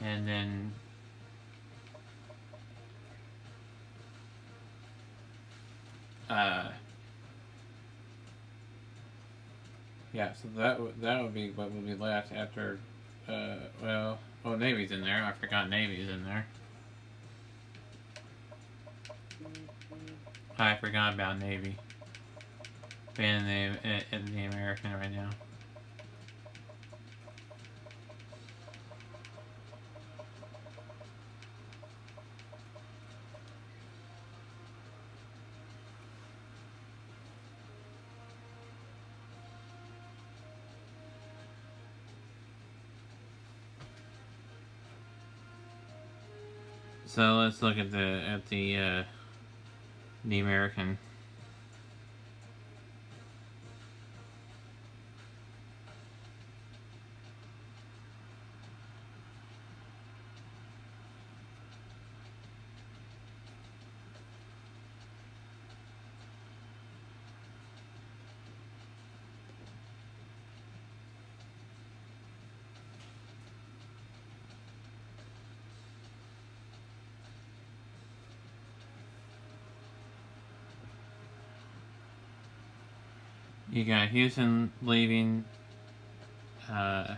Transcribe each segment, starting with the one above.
And then yeah, so that would be what would be left after well, Navy's in there. I forgot Navy's in there. I forgot about Navy being the American right now. So let's look at the American. You got Houston leaving, uh,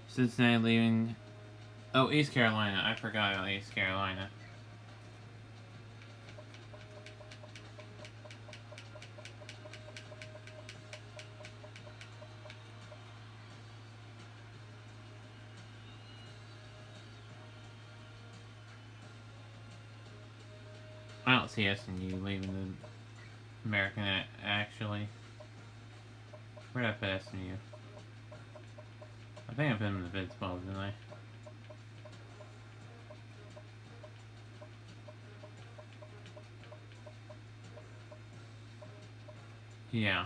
Cincinnati leaving. Oh, East Carolina. I forgot about East Carolina. I don't see SMU leaving the American actually. Where did I put SMU? I think I put them in the Big 12, didn't I? Yeah.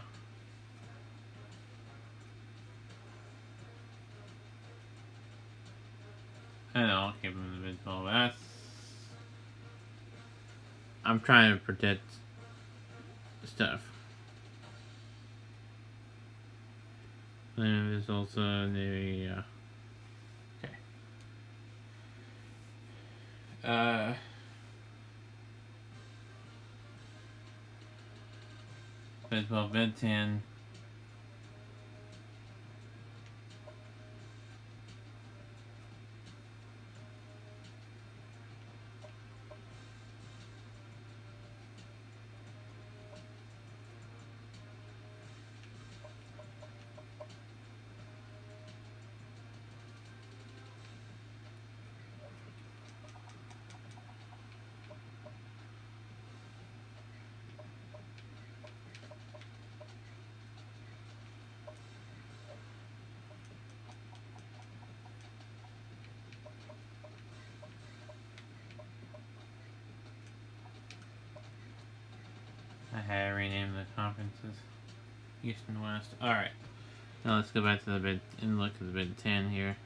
I know, I'll keep them in the Big 12. That's... I'm trying to predict stuff. And there's also the... okay. Big 12, Big 10... I had to rename the conferences. East and West. Alright. Now let's go back to the Big and look at the Big 10 here.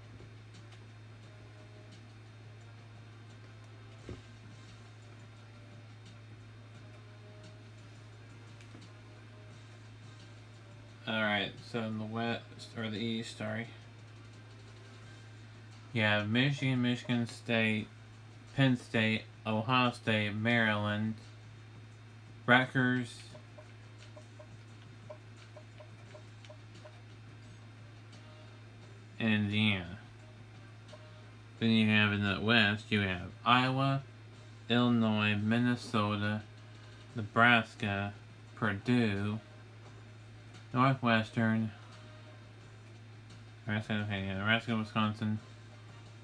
Alright, so in the West, or the East, sorry. You have Michigan, Michigan State, Penn State, Ohio State, Maryland, Rutgers, and Indiana. Then you have in the West, you have Iowa, Illinois, Minnesota, Nebraska, Purdue, Northwestern, Nebraska, Wisconsin,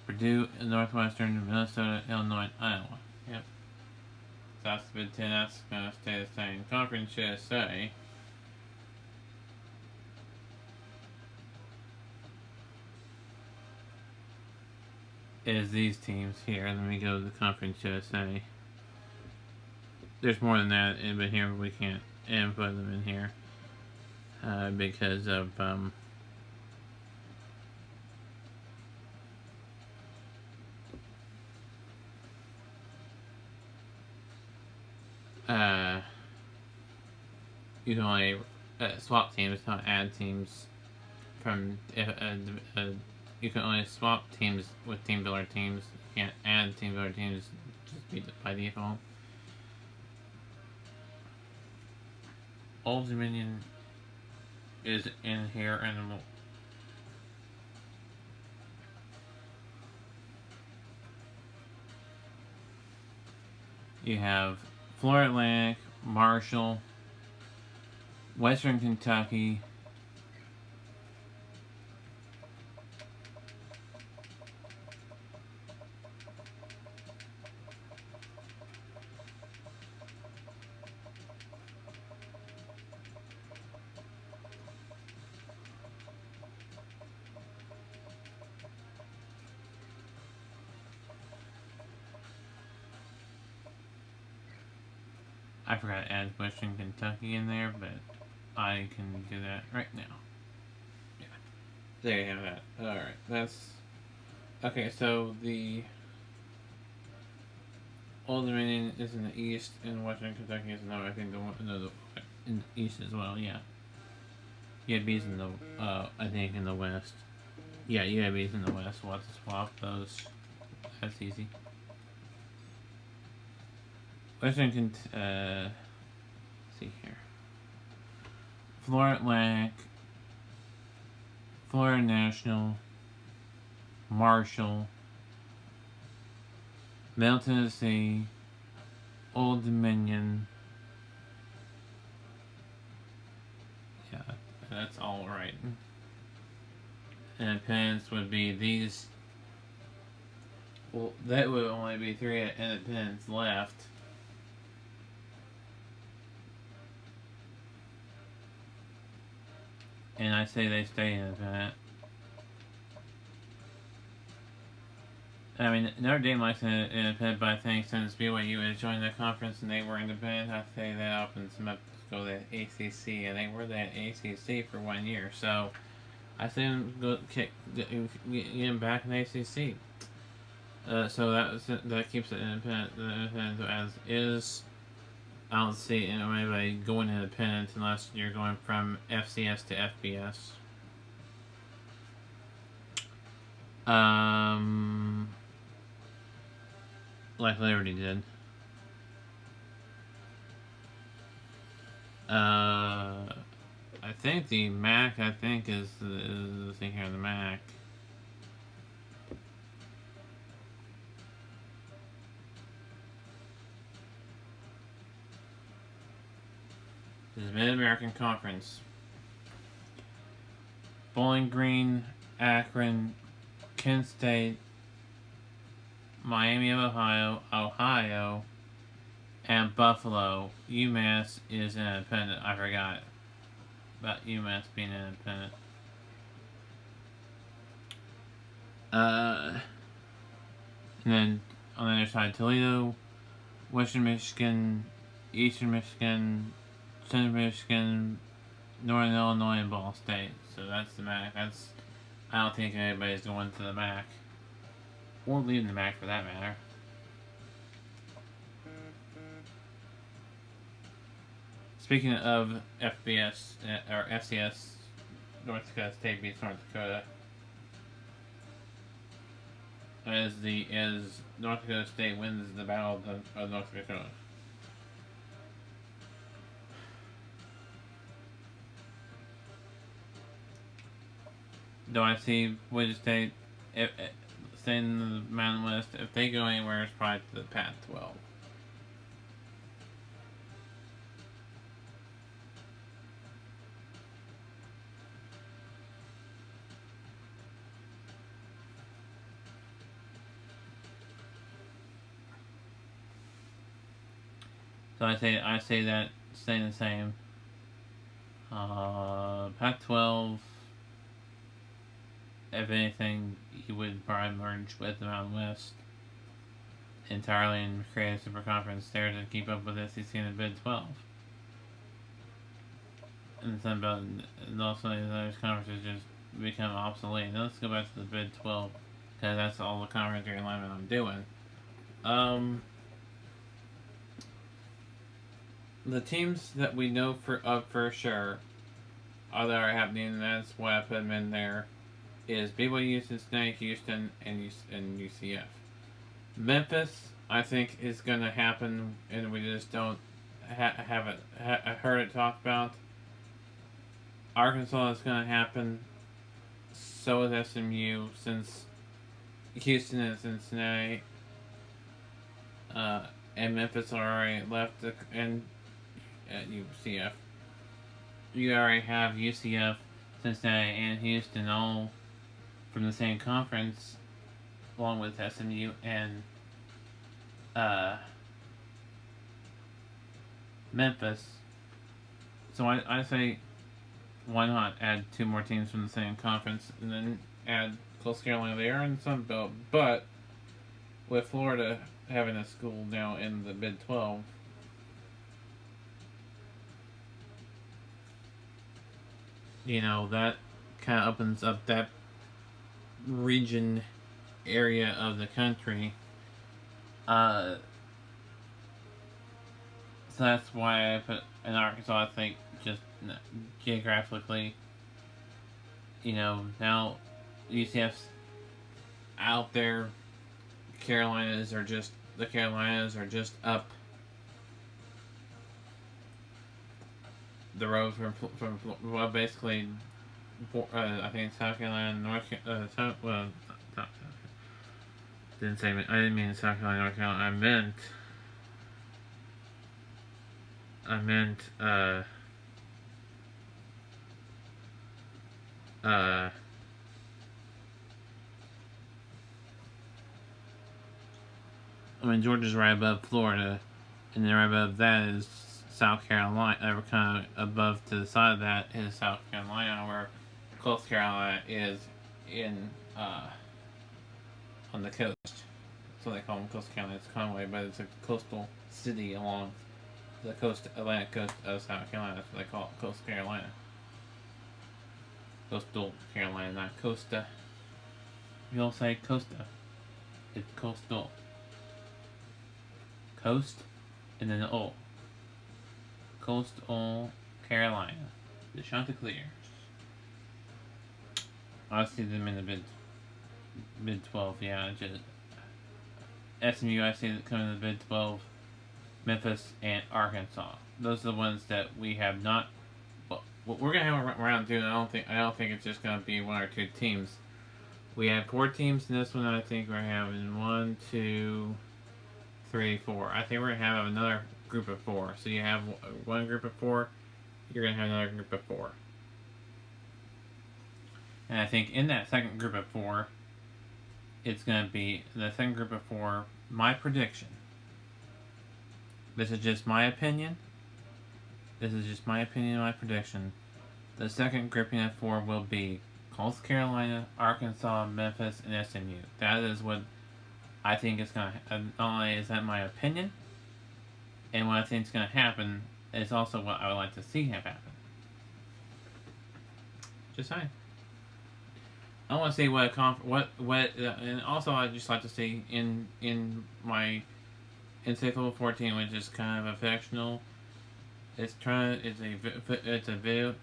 Purdue, Northwestern, Minnesota, Illinois, and Iowa. Yep. So that's the Big 10. That's going to stay the same. Conference USA. Is these teams here. Let me go to the Conference USA. There's more than that, but here we can't input them in here because of you can only swap teams, not add teams from you can only swap teams with team builder teams. You can't add team builder teams just by default. Old Dominion is in here, and you have Florida Atlantic, Marshall, Western Kentucky, I forgot to add Western Kentucky in there, but I can do that right now. Yeah. There you have that. Alright, that's... Okay, so the Old Dominion is in the east, and Western Kentucky is in the, I think, in the east as well, yeah. UAB's in the, I think, in the west. Yeah, UAB's in the west. We'll have to swap those. That's easy. Western let's see here. Florida Atlantic, Florida National, Marshall, Middle Tennessee, Old Dominion. Yeah, that's all right. Independence would be these. Well, that would only be 3 independents left. And I say they stay independent. I mean, Notre Dame likes an independent, but I think since BYU has joined the conference and they were independent, I say that opens them up to go to the ACC, and they were the ACC for 1 year. So I say them get them back in the ACC. So that keeps it independent as is. I don't see anybody going independent unless you're going from FCS to FBS. Like Liberty did. I think the MAC, is the thing here, the MAC. This is Mid-American Conference. Bowling Green, Akron, Kent State, Miami of Ohio, and Buffalo. UMass is independent. I forgot about UMass being independent. And then on the other side, Toledo, Western Michigan, Eastern Michigan, Central Michigan, Northern Illinois, and Ball State. So that's the MAC. I don't think anybody's going to the MAC. Or leaving the MAC for that matter. Speaking of FBS, or FCS, North Dakota State beats North Dakota. As North Dakota State wins the Battle of North Dakota. Do I see Wichita State staying in the Mountain West? If they go anywhere, it's probably to the Pac-12. So I say that staying the same. Pac-12. If anything, he would probably merge with the Mountain West entirely and create a super conference there to keep up with SEC and the Big 12. And the Sun Belt and also these other conferences just become obsolete. Now let's go back to the Big 12 because that's all the conference realignment I'm doing. The teams that we know for sure are that are happening, and that's why I put them in there, is BYU, Cincinnati, Houston, and UCF. Memphis, I think, is going to happen, and we just don't haven't heard it talked about. Arkansas is going to happen. So is SMU, since Houston and Cincinnati and Memphis already left and at UCF. You already have UCF, Cincinnati, and Houston all from the same conference, along with SMU and Memphis. So I say, why not add two more teams from the same conference and then add Coastal Carolina there and Sun Belt? But with Florida having a school now in the Big 12, that kind of opens up that region area of the country. So that's why I put in Arkansas. I think just geographically, now UCF's out there. The Carolinas are just up the road from basically, I think South Carolina, I didn't mean South Carolina, North Carolina. I meant Georgia's right above Florida, and then right above that is South Carolina. Kind of above to the side of that is South Carolina, where Coastal Carolina is in on the coast. So they call them Coastal Carolina. It's Conway, but it's a coastal city along the Atlantic coast of South Carolina. That's what they call it, Coastal Carolina. Coastal Carolina, not Costa. You all say Costa. It's coastal. Coast, and then the O. Coastal Carolina. The Chanticleers. I see them in the mid 12, yeah. Just SMU, I see them coming in the mid 12. Memphis and Arkansas. Those are the ones that we have not. Well, we're gonna have a round two. And I don't think it's just gonna be one or two teams. We have 4 teams in this one. I think we're having 1, 2, 3, 4. I think we're gonna have another group of 4. So you have one group of 4. You're gonna have another group of 4. And I think in that second group of 4, it's gonna be the second group of 4. My prediction. This is just my opinion. My prediction. The second grouping of 4 will be Coastal Carolina, Arkansas, Memphis, and SMU. That is what I think is going to. Not only is that my opinion, and what I think is going to happen, is also what I would like to see have happen. Just saying. I want to see and also I'd just like to see in my NCAA Football 14, which is kind of a fictional. It's a video.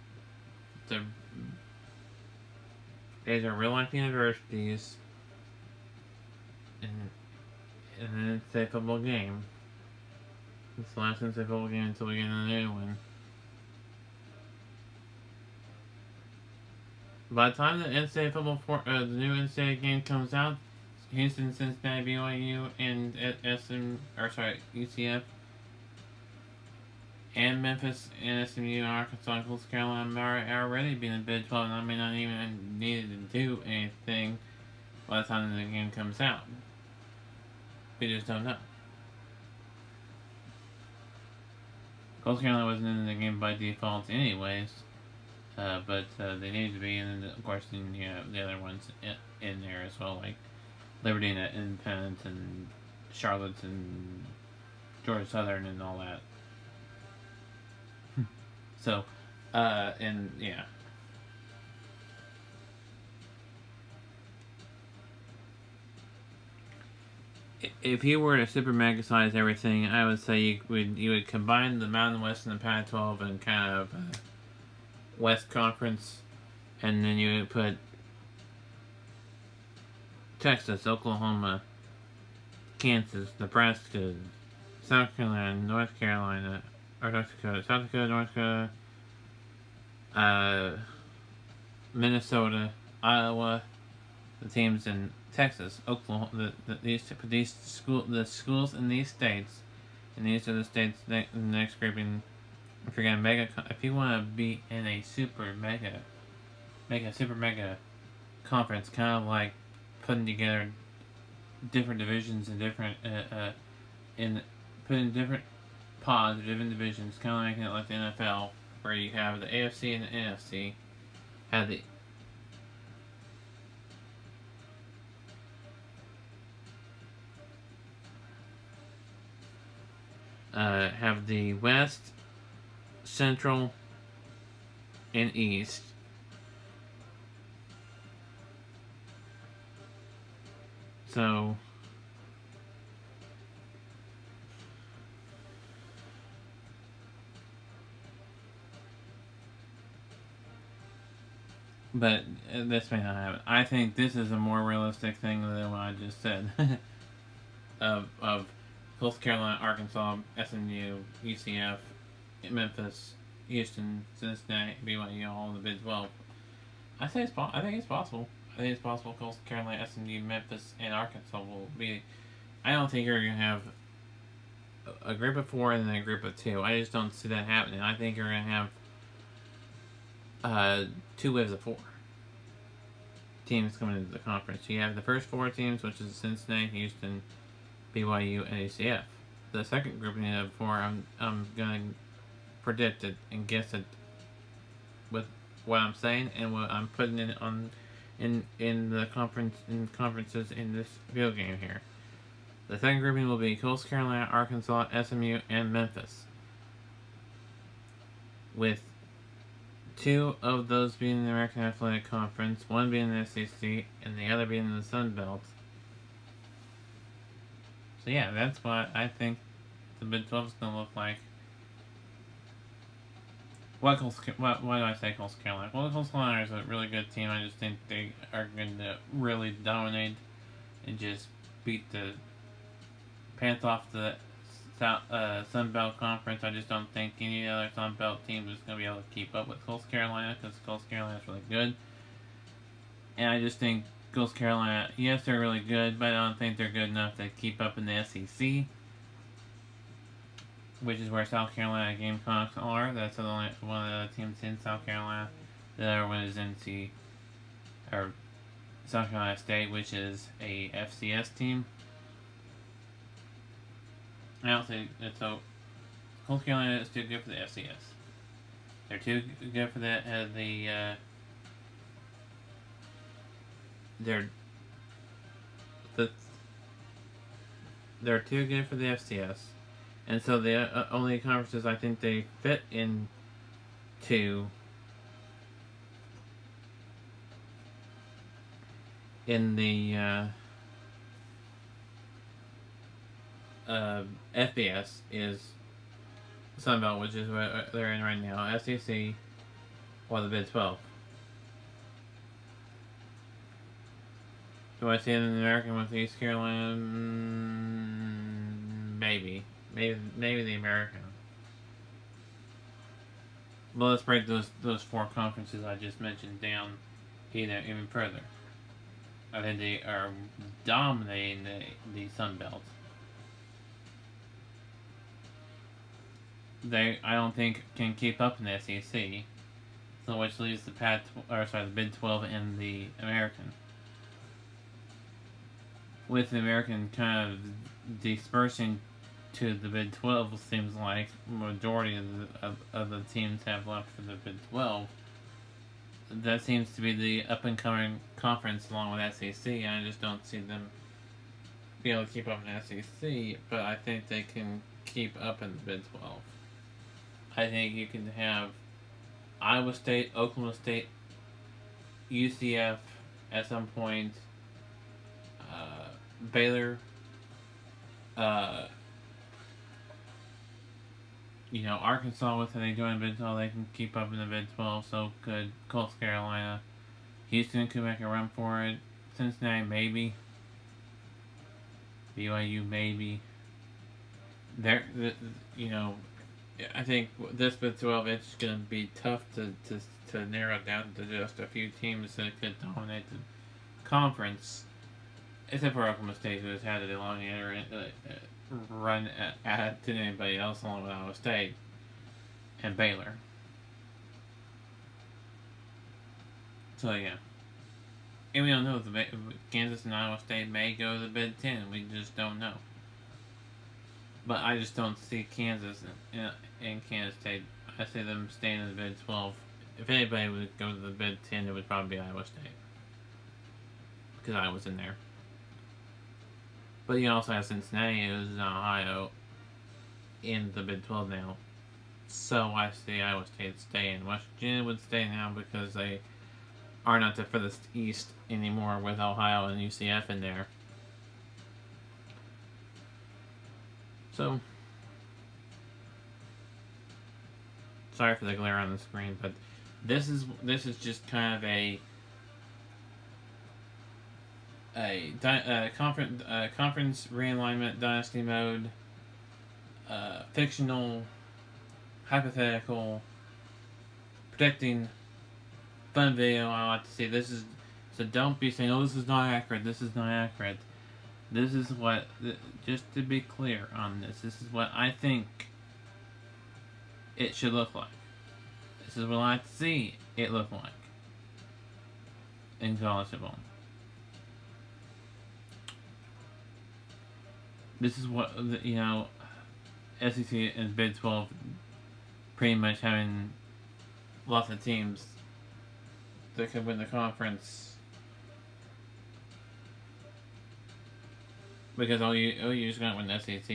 These are real life universities in an NCAA football game. It's the last NCAA football game until we get a new one. By the time the NCAA football the new NCAA game comes out, Houston, Cincinnati, BYU, and UCF, and Memphis, and SMU, Arkansas, and Coastal Carolina are already being in Big 12, and I may not even need to do anything by the time the game comes out. We just don't know. Coastal Carolina wasn't in the game by default anyways, but they need to be, and of course, then you have the other ones in there as well, like Liberty and Independent and Charlotte and Georgia Southern and all that. So, and yeah. If you were to super mega-size everything, I would say you would combine the Mountain West and the Pac-12 and kind of West Conference, and then you would put Texas, Oklahoma, Kansas, Nebraska, South Carolina, North Carolina, or North Dakota, South Dakota, North Dakota, uh, Minnesota, Iowa, the teams in Texas, Oklahoma, the schools in these states, and these are the states in the next grouping. If you're gonna if you want to be in a make a super mega conference, kind of like putting together different divisions and different in putting different pods or different divisions, kind of making it like the NFL, where you have the AFC and the NFC, have the West, Central, and East. So but this may not happen. I think this is a more realistic thing than what I just said. of North Carolina, Arkansas, SMU, UCF, Memphis, Houston, Cincinnati, BYU, all in the Big 12. I think it's possible. I think it's possible. Coastal Carolina, SMU, Memphis, and Arkansas will be. I don't think you're gonna have a group of 4 and then a group of 2. I just don't see that happening. I think you're gonna have 2 waves of 4 teams coming into the conference. You have the first 4 teams, which is Cincinnati, Houston, BYU, and ACF. The second grouping of 4, I'm gonna predict it and guess it with what I'm saying and what I'm putting in the conferences in this video game here. The second grouping will be Coastal Carolina, Arkansas, SMU, and Memphis, with 2 of those being the American Athletic Conference, 1 being the SEC, and the other being the Sun Belt. So yeah, that's what I think the Big 12 is going to look like. Why do I say Coastal Carolina? Well, Coastal Carolina is a really good team. I just think they are going to really dominate and just beat the pants off the Sun Belt Conference. I just don't think any other Sun Belt team is going to be able to keep up with Coastal Carolina, because Coastal Carolina is really good. And I just think Coastal Carolina, yes, they're really good, but I don't think they're good enough to keep up in the SEC, which is where South Carolina Gamecocks are. That's the only one of the other teams in South Carolina. The other one is South Carolina State, which is a FCS team. I don't think so. Coastal Carolina is too good for the FCS. They're too good for they're too good for the FCS, and so the only conferences I think they fit into in the FBS is Sunbelt, which is what they're in right now, SEC, or the Big 12. Do I see it in the American with East Carolina? Maybe the American. Well, let's break those 4 conferences I just mentioned down even further. I think they are dominating the Sun Belt. I don't think can keep up in the SEC, so which leaves the Big 12 and the American. With the American kind of dispersing to the Big 12, seems like majority of the teams have left for the Big 12. That seems to be the up and coming conference along with SEC. I just don't see them be able to keep up in SEC, but I think they can keep up in the Big 12. I think you can have Iowa State, Oklahoma State, UCF at some point, Baylor, Arkansas with they join the Big 12, they can keep up in the Big 12. So could Coastal Carolina. Houston could make a run for it. Cincinnati maybe. BYU maybe. There, you know, I think this Big 12 it's going to be tough to narrow down to just a few teams that could dominate the conference, except for Oklahoma State, who has had a long run to anybody else along with Iowa State and Baylor. So yeah, and we don't know if Kansas and Iowa State may go to the Big Ten. We just don't know. But I just don't see Kansas and Kansas State. I see them staying in the Big 12. If anybody would go to the Big 10, it would probably be Iowa State. Because I was in there. But you also have Cincinnati, who's in Ohio, in the Big 12 now. So I see Iowa State staying. West Virginia would stay now because they are not the furthest east anymore with Ohio and UCF in there. So, sorry for the glare on the screen, but this is just kind of a conference realignment dynasty mode, fictional, hypothetical, predicting, fun video. I like to see this is so don't be saying, oh, this is not accurate. This is not accurate. This is what, just to be clear on this is what I think it should look like. This is what I like to see it look like in college football. This is what, SEC and Big 12 pretty much having lots of teams that could win the conference. Because OU is going to win the SEC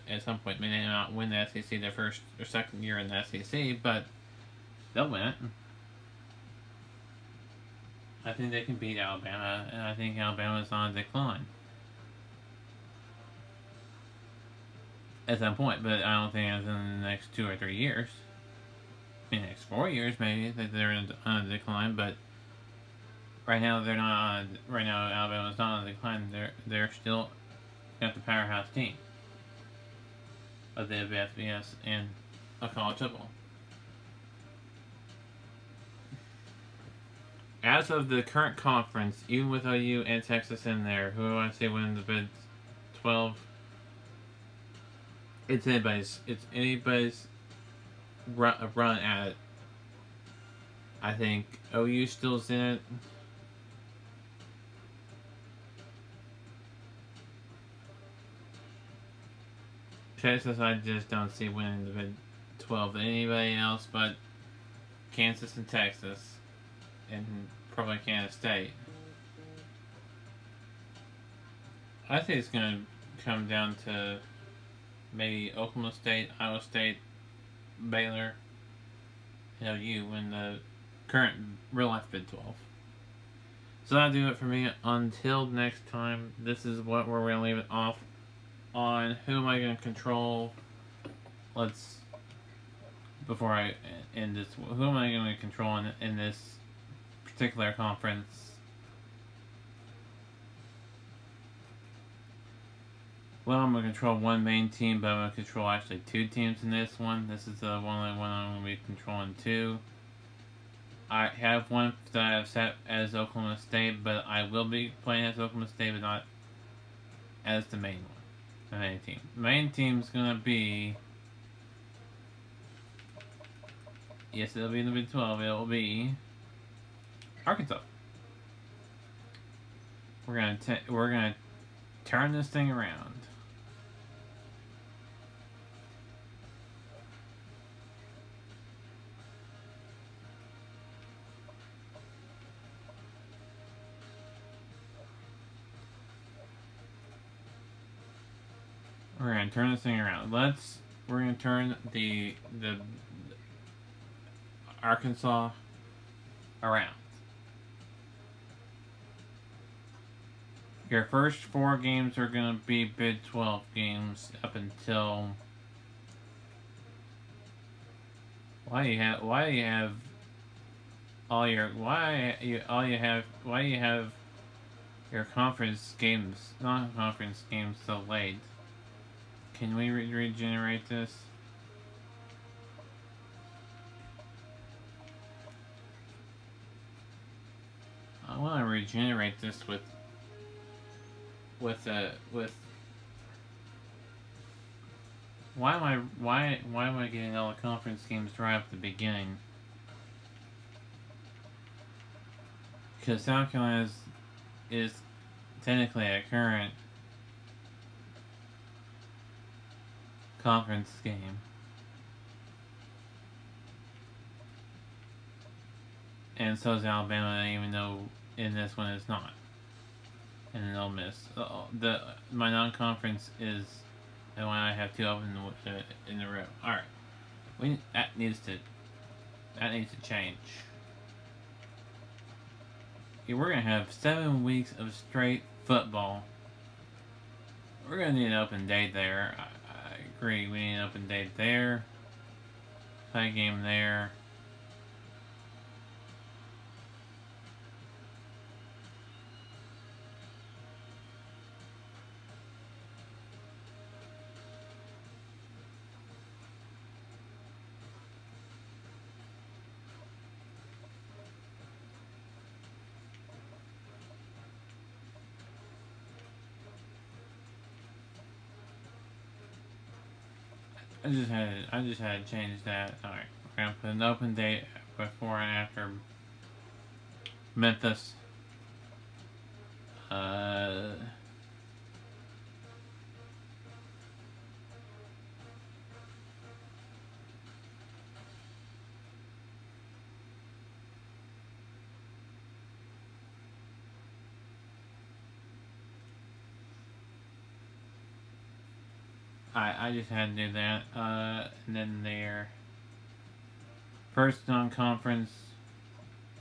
at some point. May not win the SEC their first or second year in the SEC, but they'll win it. I think they can beat Alabama, and I think Alabama's on a decline at some point, but I don't think it's in the next 2 or 3 years. In the next 4 years, maybe, that they're on a decline, but right now they're not on. Right now, Alabama's not on a decline. They're still got the powerhouse team of the FBS and of college football. As of the current conference, even with OU and Texas in there, who do I say win the Big 12? It's anybody's run at it. I think OU still's in it. Texas, I just don't see winning the Big 12 than anybody else but Kansas and Texas, and probably Kansas State. I think it's going to come down to maybe Oklahoma State, Iowa State, Baylor, and OU in the current real-life Big 12. So that'll do it for me. Until next time, this is what we're going to leave it off on. Who am I going to control? Before I end this, who am I going to control in this particular conference? Well, I'm going to control one main team, but I'm going to control actually 2 teams in this one. This is the only one I'm going to be controlling 2. I have one that I have set as Oklahoma State, but I will be playing as Oklahoma State, but not as the main one. The main team. The main team's going to be... Yes, it'll be in the Big 12. It will be Arkansas. We're gonna turn this thing around. We're gonna turn this thing around. We're gonna turn the Arkansas around. Your first 4 games are gonna be Big 12 games up until why do you have your Your conference games, non-conference games delayed. Can we regenerate this? I want to regenerate this with why am I getting all the conference games right at the beginning? Because South Carolina is technically a current conference game. And so is Alabama, even though in this one it's not. And then Ole Miss. My non-conference is the one I have two open in the row. All right, that needs to change. We're gonna have 7 weeks of straight football. We're gonna need an open date there. I agree. We need an open date there. Play game there. I just had to change that. Alright, we're gonna put an open date before and after Memphis. I just had to do that. And then their first non-conference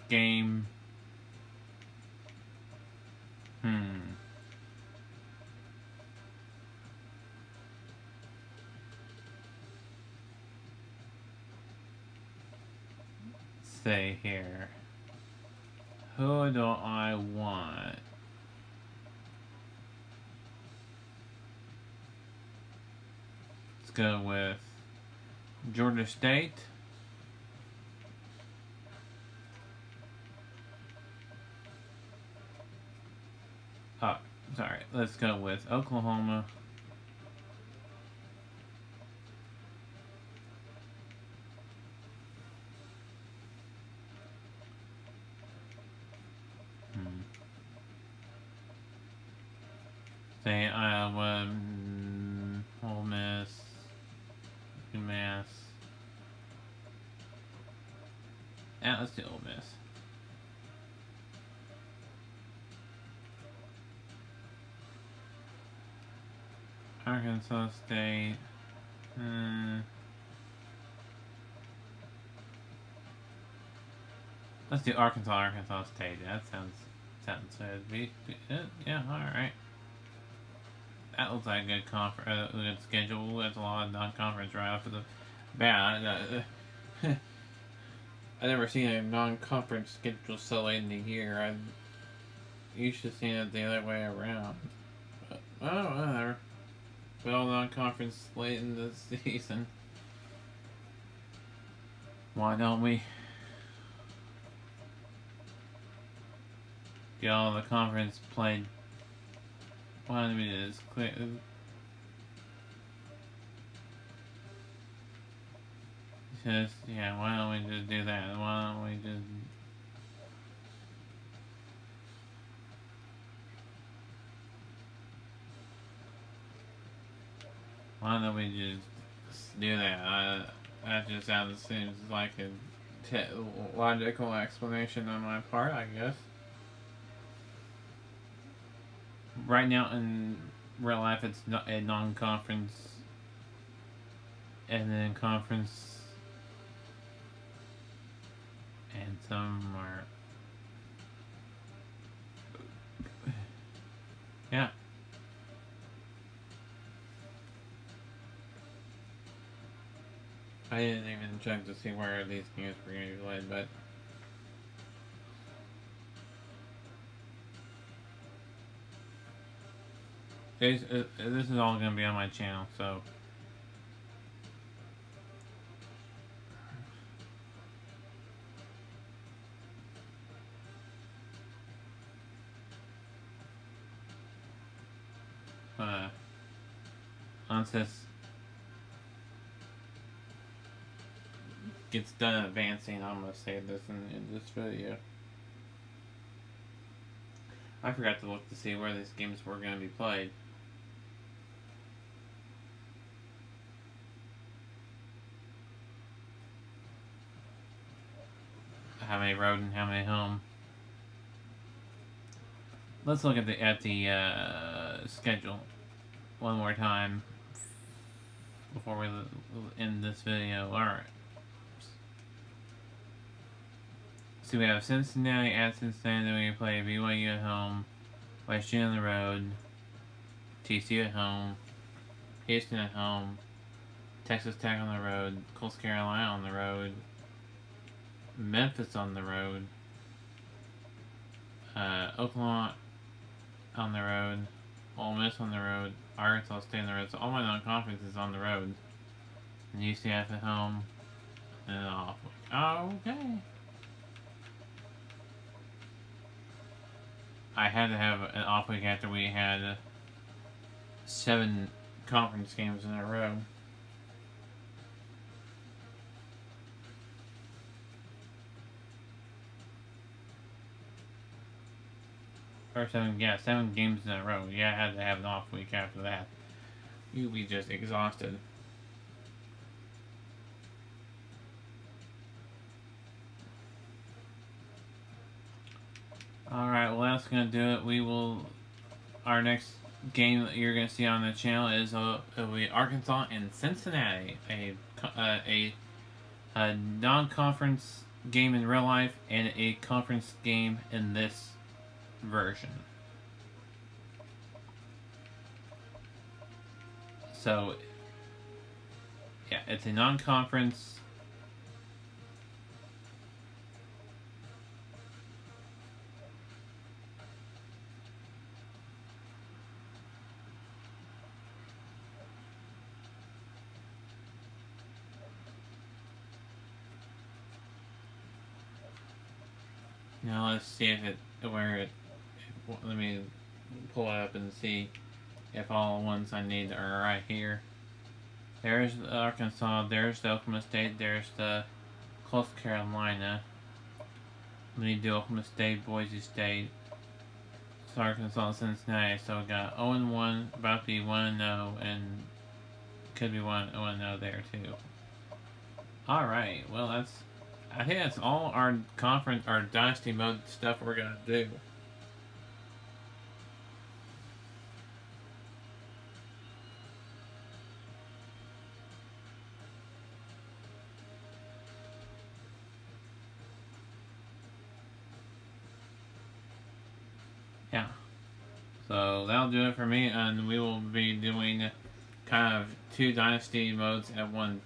game. Say here. Who do I want? Let's go with Georgia State. Oh, sorry. Let's go with Oklahoma. Say Iowa, Ole Miss, UMass. Yeah, let's do Ole Miss. Arkansas State. Let's do Arkansas State. That sounds good. Yeah, all right. That looks like a good schedule. That's a lot of non-conference right off of the bat. I never seen a non-conference schedule so late in the year. I used to see it the other way around. But, whatever. But all non-conference late in the season. Why don't we get all the conference played? Why don't we just click? Why don't we just do that? Why don't we just... Why don't we just do that? That just seems like a logical explanation on my part, I guess. Right now in real life, it's not a non-conference, and then conference, and some are, yeah. I didn't even check to see where these games were going to be played, but This is all going to be on my channel, so. Once this gets done advancing, I'm going to save this in this video. I forgot to look to see where these games were going to be played. How many road and how many home. Let's look at the schedule one more time before we end this video. Alright. So we have Cincinnati at Cincinnati, then we play BYU at home, West Virginia on the road, TCU at home, Houston at home, Texas Tech on the road, Coastal Carolina on the road, Memphis on the road, Oklahoma on the road, Ole Miss on the road, Arkansas State on the road. So all my non-conference is on the road. And UCF at home, and an off week. Oh, okay. I had to have an off week after we had 7 conference games in a row. Or 7 games in a row. Yeah, I had to have an off week after that. You'd be just exhausted. Alright, well that's going to do it. We will... Our next game that you're going to see on the channel is it'll be Arkansas and Cincinnati. A non-conference game in real life and a conference game in this version. So, yeah, it's a non-conference. Now let's see if let me pull it up and see if all the ones I need are right here. There's the Arkansas, there's the Oklahoma State, there's the Coastal Carolina. Let me do Oklahoma State, Boise State, it's Arkansas, Cincinnati. So we got 0-1, about to be 1-0, and could be 1-0 there too. Alright, well I think that's all our conference, our dynasty mode stuff we're gonna do. Yeah. So that'll do it for me, and we will be doing kind of 2 dynasty modes at one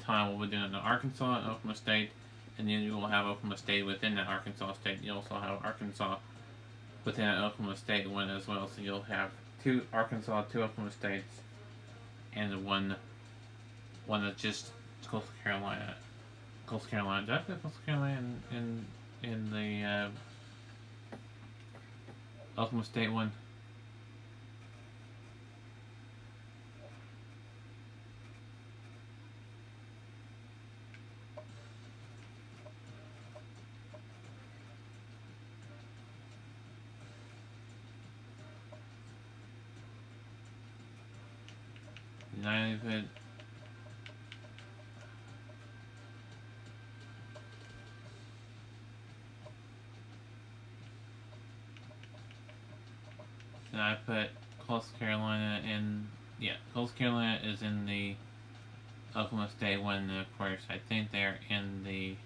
time. We'll be doing the Arkansas and Oklahoma State. And then you will have Oklahoma State within that Arkansas State. You also have Arkansas within that Oklahoma State one as well. So you'll have 2 Arkansas, 2 Oklahoma States, and one that's just Coastal Carolina. Coastal Carolina. Did I put Coastal Carolina in the Oklahoma State one? United. And I put Coastal Carolina in. Yeah, Coastal Carolina is in the Oklahoma State one. And of course, I think they're in the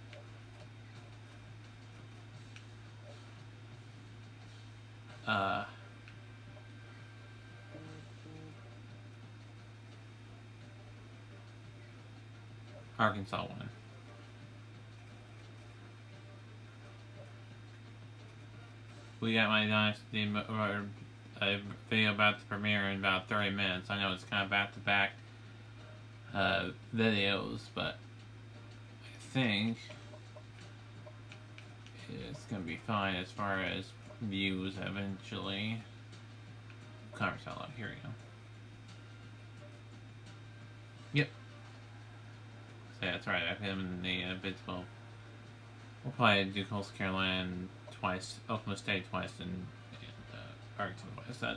Arkansas one. We got my dynasty a video about the premiere in about 30 minutes. I know it's kind of back-to-back videos, but I think it's going to be fine as far as views eventually. Converse out loud. Here we go. Yep. So yeah, that's right. I put him in the Big 12. We'll probably do Coastal Carolina twice, Oklahoma State twice, and Arkansas twice. That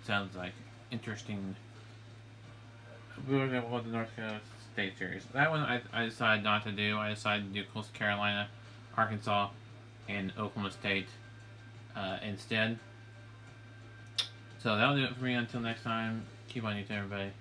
sounds like interesting. We were going to go with the North Carolina State series. That one I decided not to do. I decided to do Coastal Carolina, Arkansas, and Oklahoma State instead. So that'll do it for me. Until next time, keep on YouTube, everybody.